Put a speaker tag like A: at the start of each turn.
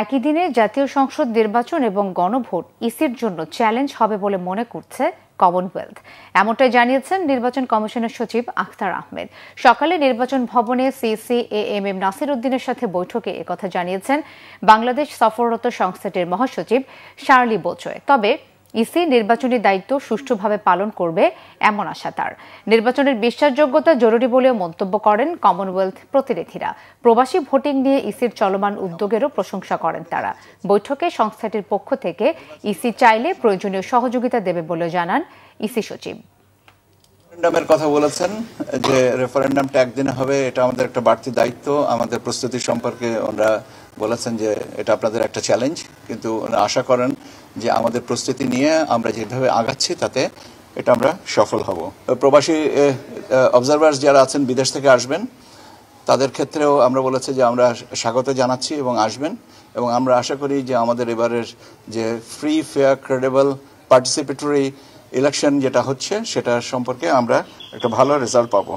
A: একই দিনে জাতীয় সংসদ নির্বাচন এবং গণভোট ইসির জন্য চ্যালেঞ্জ হবে বলে মনে করছে কমনওয়েলথ। এমনটাই জানিয়েছেন নির্বাচন কমিশনের সচিব আখতার আহমেদ। সকালে নির্বাচন ভবনে সিসি-এএমএম নাসির উদ্দিনের সাথে বৈঠকে একথা জানিয়েছেন বাংলাদেশ সফররত সংস্থাটির মহাসচিব শার্লি বোচয়। তবে ইসি নির্বাচনী দায়িত্ব সুষ্ঠুভাবে পালন করবে এমন আশা তার। নির্বাচনের বিশ্বাসযোগ্যতা জরুরি বলেও মন্তব্য করেন কমনওয়েলথ প্রতিনিধিরা। প্রবাসী ভোটিং নিয়ে ইসির চলমান উদ্যোগেরও প্রশংসা করেন তারা। বৈঠকে সংস্থাটির পক্ষ থেকে ইসি চাইলে প্রয়োজনীয় সহযোগিতা দেবে বলে জানান ইসি সচিব।
B: রেফারেন্ডামের কথা বলেছেন যে রেফারেন্ডামটা একদিনে হবে, এটা আমাদের একটা বাড়তি দায়িত্ব। আমাদের প্রস্তুতি সম্পর্কে ওনারা বলেছেন যে এটা আপনাদের একটা চ্যালেঞ্জ, কিন্তু আশা করেন যে আমাদের প্রস্তুতি নিয়ে আমরা যেভাবে আগাচ্ছি তাতে এটা আমরা সফল হব। প্রবাসী অবজারভার্স যারা আছেন বিদেশ থেকে আসবেন তাদের ক্ষেত্রেও আমরা বলেছি যে আমরা স্বাগত জানাচ্ছি এবং আসবেন, এবং আমরা আশা করি যে আমাদের এবারের যে free, fair, credible, participatory election যেটা হচ্ছে সেটা সম্পর্কে আমরা একটা ভালো রেজাল্ট পাবো।